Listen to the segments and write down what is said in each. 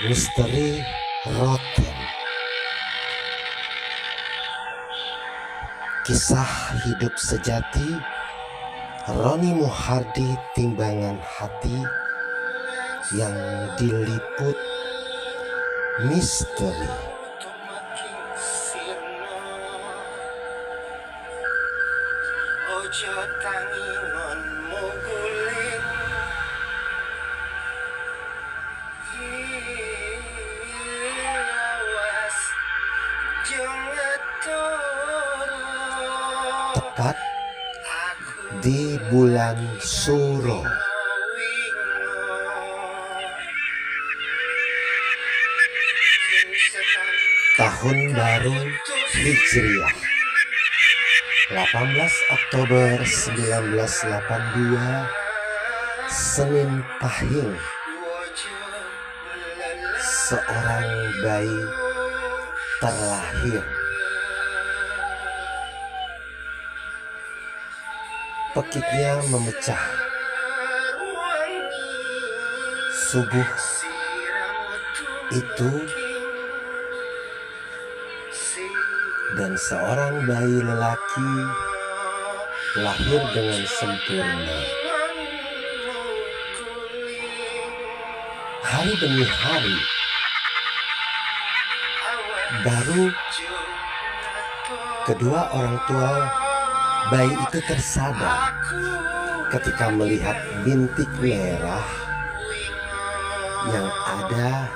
Misteri Roten. Kisah hidup sejati Roni Muhardi, timbangan hati yang diliput misteri. Ojo tangi ngonmu guling, awas jangan tepat di bulan Suro tahun baru Hijriah 18 Oktober 1982, Senin Pahing, seorang bayi terlahir. Pekiknya memecah. Subuh itu dan seorang bayi lelaki lahir dengan sempurna. Hari demi hari, baru kedua orang tua bayi itu tersadar ketika melihat bintik merah yang ada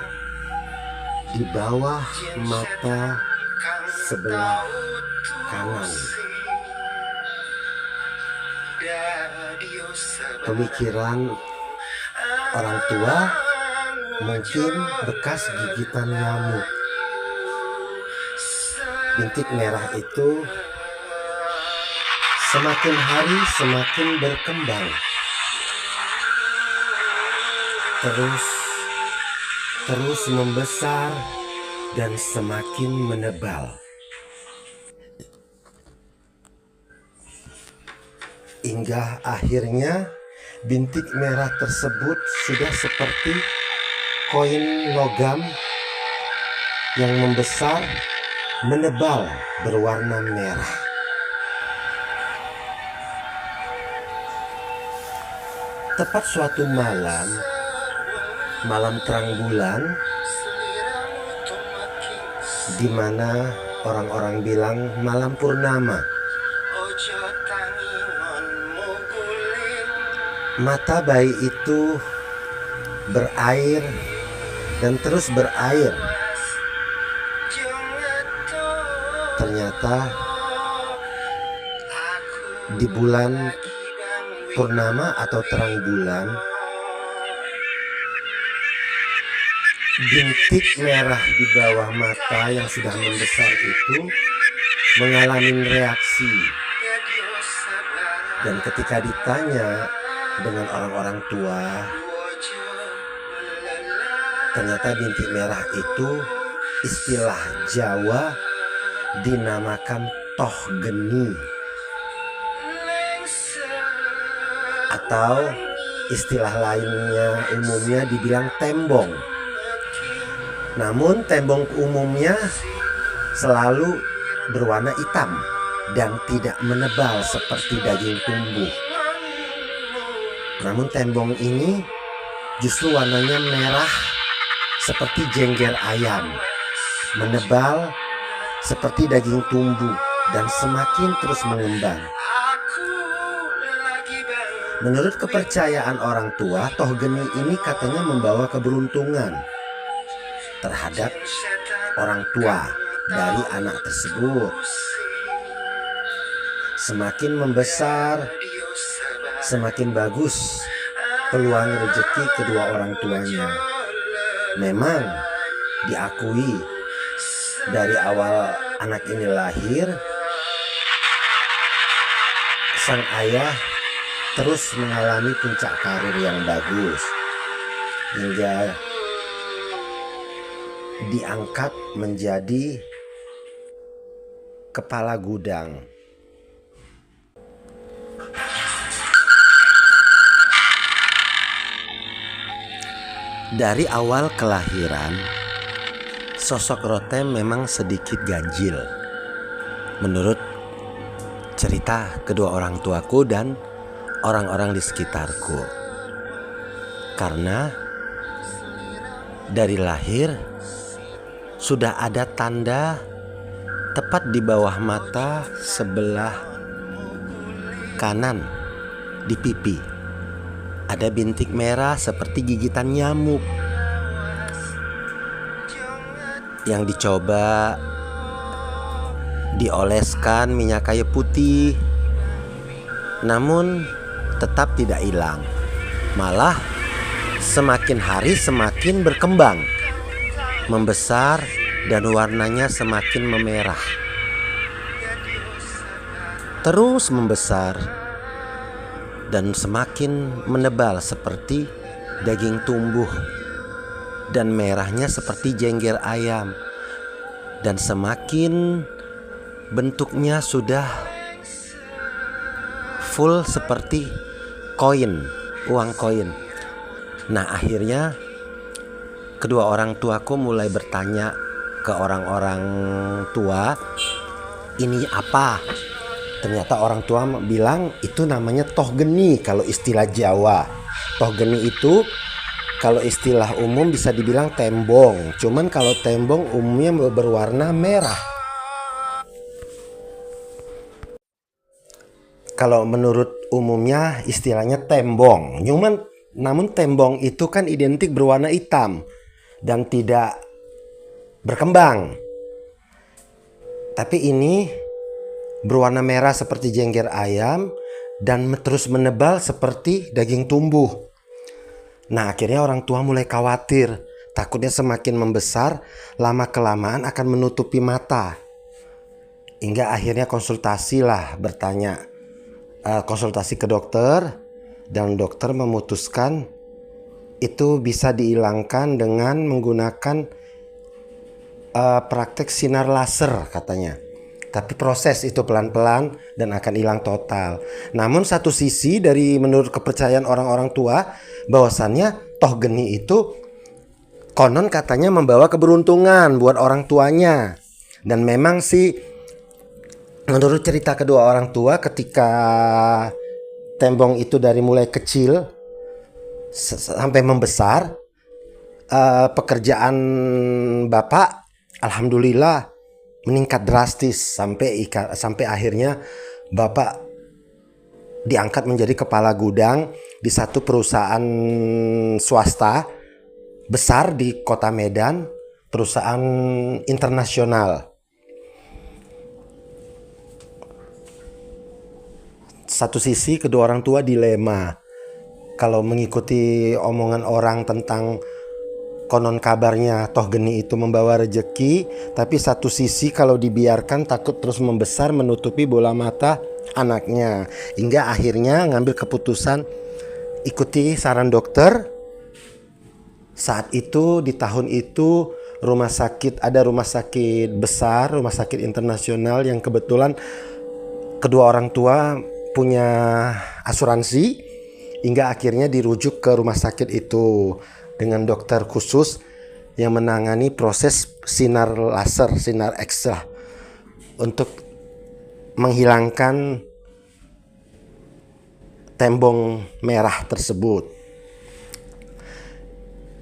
di bawah mata sebelah kanan. Pemikiran orang tua mungkin bekas gigitan nyamuk. Bintik merah itu semakin hari semakin berkembang, terus membesar dan semakin menebal, hingga akhirnya bintik merah tersebut sudah seperti koin logam yang membesar, menebal, berwarna merah. Tepat suatu malam terang bulan, di mana orang-orang bilang malam purnama, mata bayi itu berair dan terus berair. Ternyata di bulan purnama atau terang bulan, bintik merah di bawah mata yang sudah membesar itu mengalami reaksi. Dan ketika ditanya dengan orang-orang tua, ternyata bintik merah itu istilah Jawa dinamakan toh geni, atau istilah lainnya umumnya dibilang tembong. Namun tembong umumnya selalu berwarna hitam dan tidak menebal seperti daging tumbuh. Namun tembong ini justru warnanya merah seperti jengger ayam, menebal seperti daging tumbuh dan semakin terus mengembang. Menurut kepercayaan orang tua, toh geni ini katanya membawa keberuntungan terhadap orang tua dari anak tersebut. Semakin membesar, semakin bagus peluang rezeki kedua orang tuanya. Memang diakui dari awal anak ini lahir, sang ayah terus mengalami puncak karir yang bagus hingga diangkat menjadi kepala gudang. Dari awal kelahiran, sosok Rotem memang sedikit ganjil menurut cerita kedua orang tuaku dan orang-orang di sekitarku. Karena dari lahir sudah ada tanda tepat di bawah mata sebelah kanan di pipi. Ada bintik merah seperti gigitan nyamuk yang dicoba dioleskan minyak kayu putih, namun tetap tidak hilang. Malah semakin hari semakin berkembang, membesar dan warnanya semakin memerah. Terus membesar dan semakin menebal seperti daging tumbuh, dan merahnya seperti jengger ayam, dan semakin bentuknya sudah full seperti koin, uang koin. Nah, akhirnya kedua orang tuaku mulai bertanya ke orang-orang tua, ini apa? Ternyata orang tua bilang itu namanya toh geni kalau istilah Jawa. Toh geni itu kalau istilah umum bisa dibilang tembong. Cuman kalau tembong umumnya berwarna merah. Kalau menurut umumnya istilahnya tembong. Namun tembong itu kan identik berwarna hitam dan tidak berkembang. Tapi ini berwarna merah seperti jengger ayam dan terus menebal seperti daging tumbuh. Nah, akhirnya orang tua mulai khawatir, takutnya semakin membesar lama-kelamaan akan menutupi mata. Hingga akhirnya konsultasi ke dokter, dan dokter memutuskan itu bisa dihilangkan dengan menggunakan praktek sinar laser katanya. Tapi proses itu pelan-pelan dan akan hilang total. Namun satu sisi dari menurut kepercayaan orang-orang tua, bahwasannya toh geni itu konon katanya membawa keberuntungan buat orang tuanya. Dan memang sih menurut cerita kedua orang tua, ketika tembong itu dari mulai kecil sampai membesar, pekerjaan bapak alhamdulillah meningkat drastis sampai akhirnya bapak diangkat menjadi kepala gudang di satu perusahaan swasta besar di kota Medan, perusahaan internasional. Satu sisi kedua orang tua dilema. Kalau mengikuti omongan orang tentang konon kabarnya toh geni itu membawa rejeki, tapi satu sisi kalau dibiarkan takut terus membesar menutupi bola mata anaknya. Hingga akhirnya ngambil keputusan ikuti saran dokter. Saat itu di tahun itu ada rumah sakit besar, rumah sakit internasional yang kebetulan kedua orang tua punya asuransi, hingga akhirnya dirujuk ke rumah sakit itu dengan dokter khusus yang menangani proses sinar laser, sinar X-ray untuk menghilangkan tembong merah tersebut.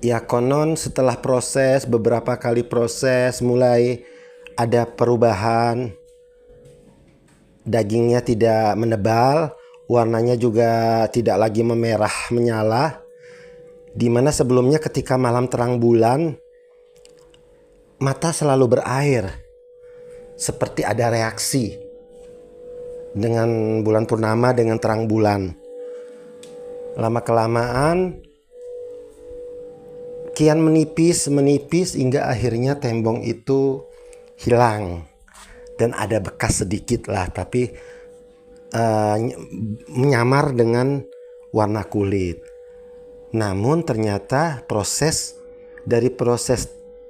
Ya, konon setelah beberapa kali proses, mulai ada perubahan. Dagingnya tidak menebal, warnanya juga tidak lagi memerah menyala. Di mana sebelumnya ketika malam terang bulan, mata selalu berair, seperti ada reaksi dengan bulan purnama dengan terang bulan. Lama-kelamaan kian menipis hingga akhirnya tembong itu hilang. Dan ada bekas sedikit lah, tapi menyamar dengan warna kulit. Namun ternyata proses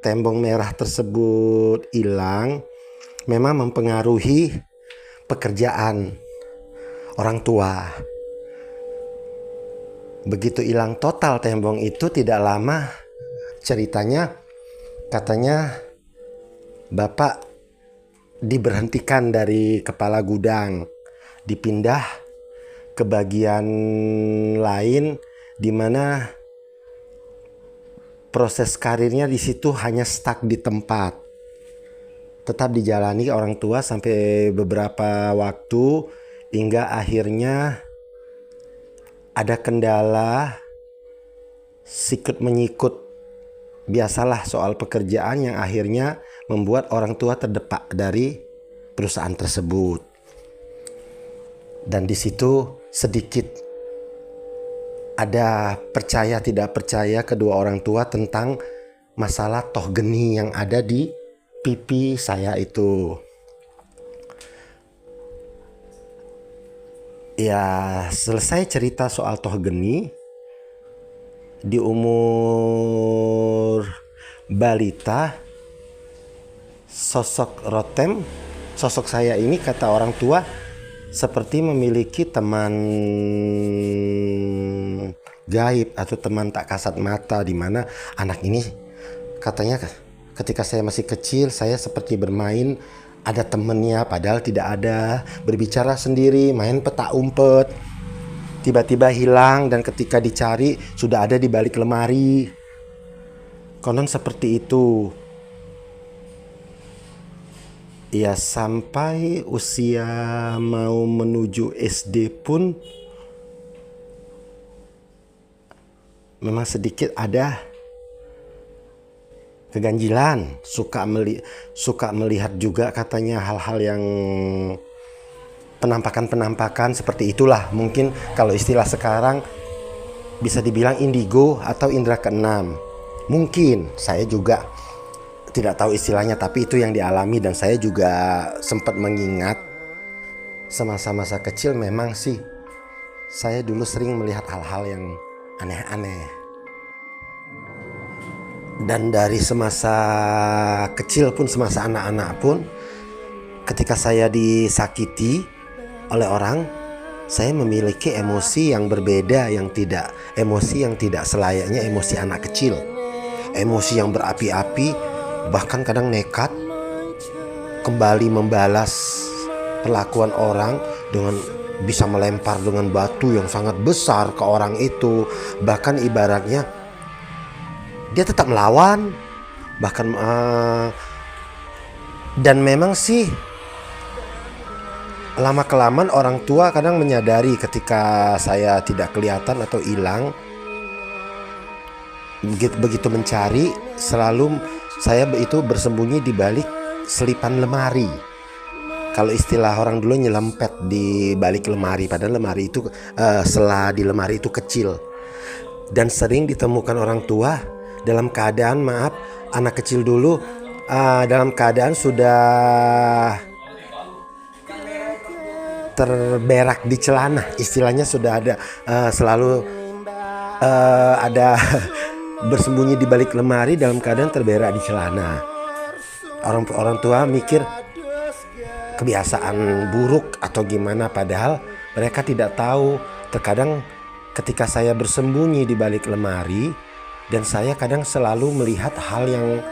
tembong merah tersebut hilang memang mempengaruhi pekerjaan orang tua. Begitu hilang total tembong itu, tidak lama ceritanya katanya bapak diberhentikan dari kepala gudang, dipindah ke bagian lain di mana proses karirnya di situ hanya stuck di tempat. Tetap dijalani orang tua sampai beberapa waktu hingga akhirnya ada kendala sikut menyikut. Biasalah soal pekerjaan yang akhirnya membuat orang tua terdepak dari perusahaan tersebut. Dan di situ sedikit ada percaya tidak percaya kedua orang tua tentang masalah toh geni yang ada di pipi saya itu. Ya, selesai cerita soal toh geni. Di umur balita, sosok Rotem, sosok saya ini kata orang tua seperti memiliki teman gaib atau teman tak kasat mata, di mana anak ini katanya ketika saya masih kecil saya seperti bermain ada temennya padahal tidak ada, berbicara sendiri, main petak umpet, tiba-tiba hilang dan ketika dicari sudah ada di balik lemari. Konon seperti itu. Ya, sampai usia mau menuju SD pun memang sedikit ada keganjilan, suka melihat juga katanya hal-hal yang penampakan seperti itulah. Mungkin kalau istilah sekarang bisa dibilang indigo atau indera keenam. Mungkin saya juga tidak tahu istilahnya, tapi itu yang dialami dan saya juga sempat mengingat semasa-masa kecil memang sih saya dulu sering melihat hal-hal yang aneh-aneh. Dan dari semasa kecil pun, semasa anak-anak pun, ketika saya disakiti oleh orang, saya memiliki emosi yang berbeda, emosi yang tidak selayaknya emosi anak kecil. Emosi yang berapi-api, bahkan kadang nekat kembali membalas perlakuan orang dengan bisa melempar dengan batu yang sangat besar ke orang itu. Bahkan ibaratnya dia tetap melawan, bahkan dan memang sih lama-kelamaan orang tua kadang menyadari ketika saya tidak kelihatan atau hilang. Begitu mencari, selalu saya itu bersembunyi di balik selipan lemari. Kalau istilah orang dulu nyelempet di balik lemari, padahal lemari itu sela di lemari itu kecil. Dan sering ditemukan orang tua dalam keadaan, anak kecil dulu dalam keadaan sudah terberak di celana, istilahnya sudah ada selalu ada bersembunyi di balik lemari dalam keadaan terberak di celana. Orang tua mikir kebiasaan buruk atau gimana, padahal mereka tidak tahu. Terkadang ketika saya bersembunyi di balik lemari dan saya kadang selalu melihat hal yang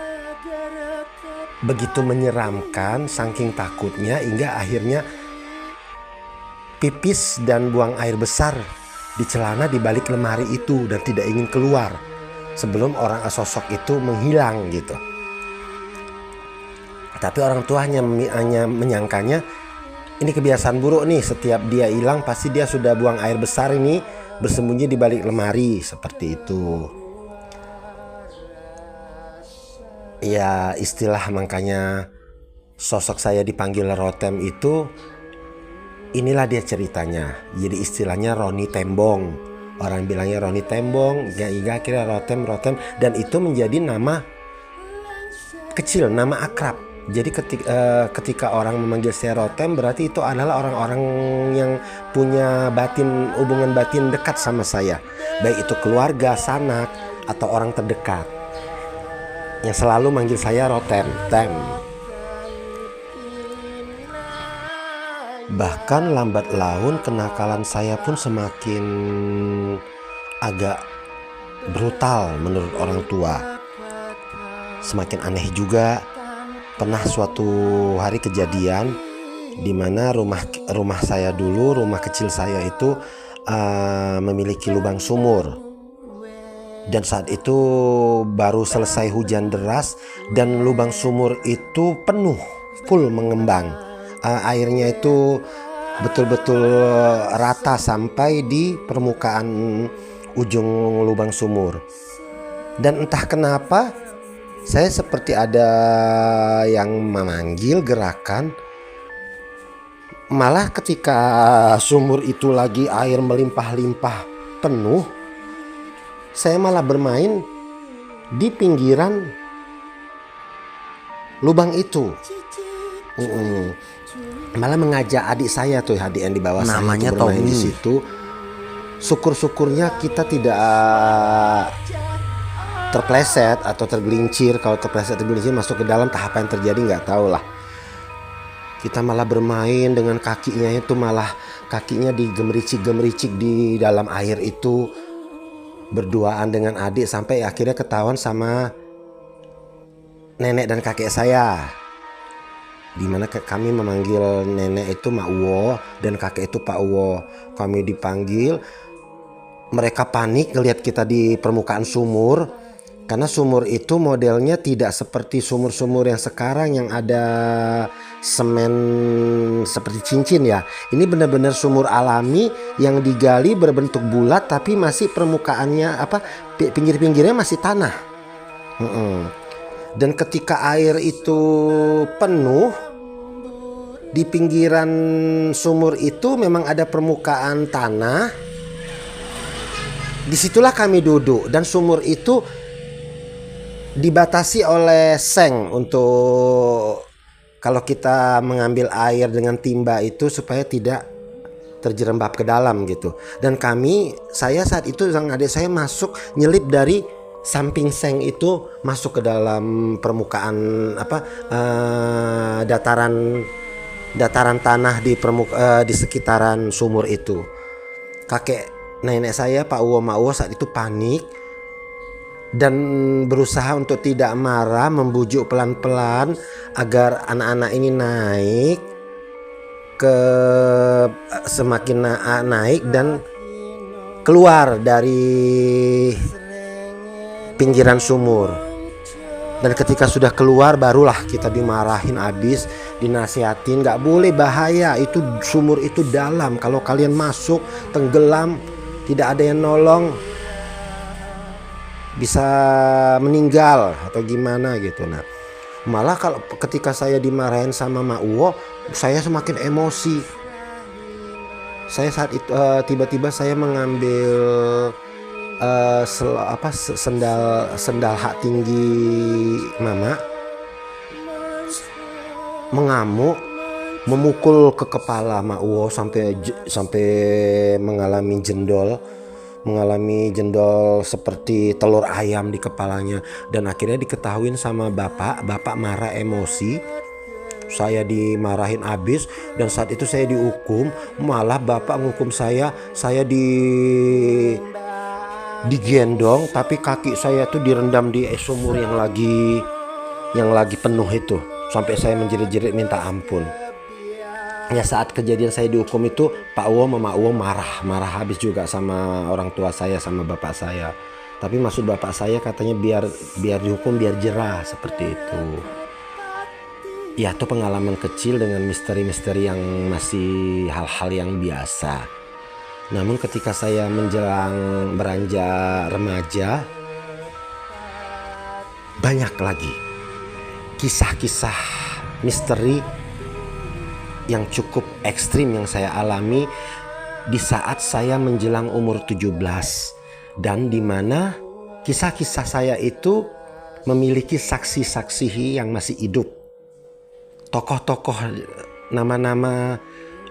begitu menyeramkan, saking takutnya hingga akhirnya pipis dan buang air besar di celana di balik lemari itu dan tidak ingin keluar sebelum orang sosok itu menghilang gitu. Tapi orang tua hanya menyangkanya ini kebiasaan buruk nih, setiap dia hilang pasti dia sudah buang air besar ini bersembunyi di balik lemari, seperti itu. Ya, istilah makanya sosok saya dipanggil Rotem itu, inilah dia ceritanya. Jadi istilahnya Roni Tembong. Orang bilangnya Roni Tembong, hingga akhirnya Rotem. Dan itu menjadi nama kecil, nama akrab. Jadi ketika orang memanggil saya Rotem, berarti itu adalah orang-orang yang punya hubungan batin dekat sama saya. Baik itu keluarga, sanak, atau orang terdekat, yang selalu manggil saya Rotem, Tem. Bahkan lambat laun kenakalan saya pun semakin agak brutal menurut orang tua. semakin aneh juga. Pernah suatu hari kejadian di mana rumah saya dulu, rumah kecil saya itu memiliki lubang sumur. Dan saat itu baru selesai hujan deras dan lubang sumur itu penuh, full mengembang. Airnya itu betul-betul rata sampai di permukaan ujung lubang sumur. Dan entah kenapa saya seperti ada yang memanggil gerakan. Malah ketika sumur itu lagi air melimpah-limpah penuh, saya malah bermain di pinggiran lubang itu. Malah mengajak adik saya tuh, adik yang di bawah Namanya saya bermain Tommy. di situ. Syukur-syukurnya kita tidak terpleset atau tergelincir. Kalau terpleset tergelincir masuk ke dalam, tahap yang terjadi nggak tahu lah. Kita malah bermain dengan kakinya itu, malah kakinya digemericik-gemericik di dalam air itu, berduaan dengan adik sampai akhirnya ketahuan sama nenek dan kakek saya. Dimana kami memanggil nenek itu Mak Uwo dan kakek itu Pak Uwo. Kami dipanggil, mereka panik ngelihat kita di permukaan sumur. Karena sumur itu modelnya tidak seperti sumur-sumur yang sekarang yang ada semen seperti cincin ya. Ini benar-benar sumur alami yang digali berbentuk bulat tapi masih permukaannya pinggir-pinggirnya masih tanah. Dan ketika air itu penuh, di pinggiran sumur itu memang ada permukaan tanah. Disitulah kami duduk dan sumur itu dibatasi oleh seng untuk kalau kita mengambil air dengan timba itu supaya tidak terjerembab ke dalam gitu. Dan saya saat itu sang adik saya masuk nyelip dari samping seng itu masuk ke dalam permukaan dataran tanah di sekitaran sumur itu. Kakek nenek saya Pak Uwo Mak Uwo saat itu panik dan berusaha untuk tidak marah, membujuk pelan-pelan agar anak-anak ini naik semakin naik dan keluar dari pinggiran sumur. Dan ketika sudah keluar barulah kita dimarahin abis, dinasihatin nggak boleh, bahaya, itu sumur itu dalam, kalau kalian masuk tenggelam, tidak ada yang nolong, bisa meninggal atau gimana gitu. Nah, malah ketika saya dimarahin sama Mak Uwo, saya semakin emosi. Saya saat itu tiba-tiba saya mengambil sendal hak tinggi mama, mengamuk, memukul ke kepala Mak Uwo sampai mengalami jendol seperti telur ayam di kepalanya. Dan akhirnya diketahuin sama bapak marah emosi, saya dimarahin abis. Dan saat itu saya dihukum, malah bapak menghukum saya digendong, tapi kaki saya tuh direndam di sumur yang lagi penuh itu, sampai saya menjerit-jerit minta ampun. Ya, saat kejadian saya dihukum itu Pak Uwo sama Mak Uwo marah habis juga sama orang tua saya, sama bapak saya. Tapi maksud bapak saya katanya biar dihukum biar jerah, seperti itu. Ya, itu pengalaman kecil dengan misteri-misteri yang masih hal-hal yang biasa. Namun ketika saya menjelang beranjak remaja, banyak lagi kisah-kisah misteri yang cukup ekstrim yang saya alami di saat saya menjelang umur 17. Dan di mana kisah-kisah saya itu memiliki saksi-saksi yang masih hidup. Tokoh-tokoh, nama-nama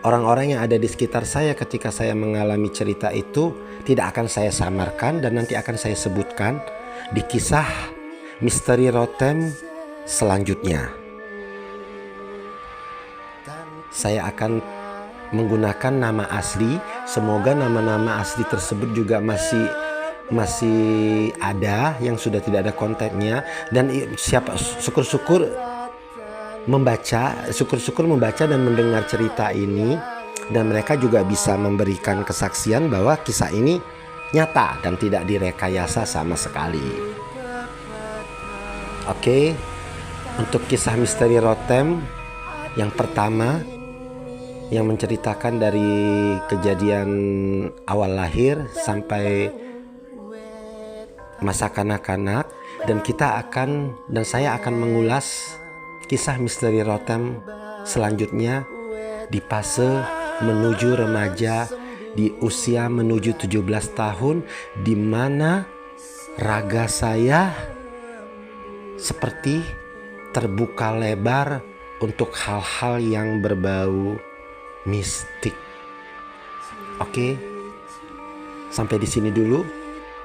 orang-orang yang ada di sekitar saya ketika saya mengalami cerita itu tidak akan saya samarkan dan nanti akan saya sebutkan di kisah Misteri Rotem selanjutnya. Saya akan menggunakan nama asli. Semoga nama-nama asli tersebut juga masih masih ada yang sudah tidak ada kontennya, dan syukur-syukur membaca dan mendengar cerita ini, dan mereka juga bisa memberikan kesaksian bahwa kisah ini nyata dan tidak direkayasa sama sekali. Oke, untuk kisah misteri Rotem yang pertama, yang menceritakan dari kejadian awal lahir sampai masa kanak-kanak, dan saya akan mengulas kisah misteri Rotem selanjutnya di fase menuju remaja, di usia menuju 17 tahun, di mana raga saya seperti terbuka lebar untuk hal-hal yang berbau mistik. Oke, sampai di sini dulu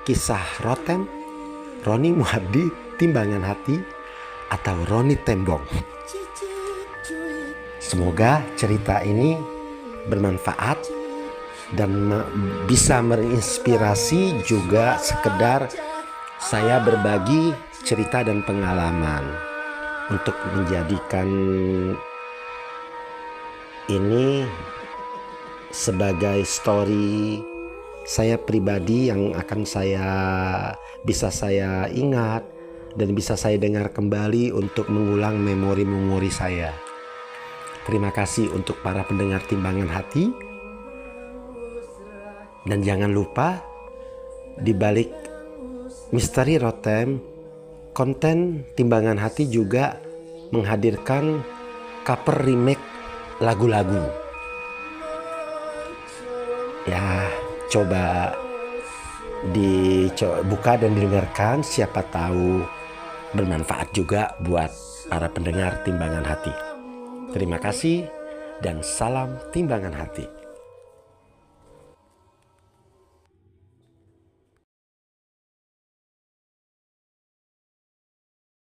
kisah Rotem, Roni Muhardi Timbangan Hati atau Roni Tembong. Semoga cerita ini bermanfaat dan bisa menginspirasi, juga sekedar saya berbagi cerita dan pengalaman untuk menjadikan ini sebagai story saya pribadi yang akan bisa saya ingat dan bisa saya dengar kembali untuk mengulang memori-memori saya. Terima kasih untuk para pendengar Timbangan Hati, dan jangan lupa di balik misteri Rotem, konten Timbangan Hati juga menghadirkan cover remake lagu-lagu. Ya, coba dibuka dan didengarkan, siapa tahu bermanfaat juga buat para pendengar Timbangan Hati. Terima kasih dan salam Timbangan Hati.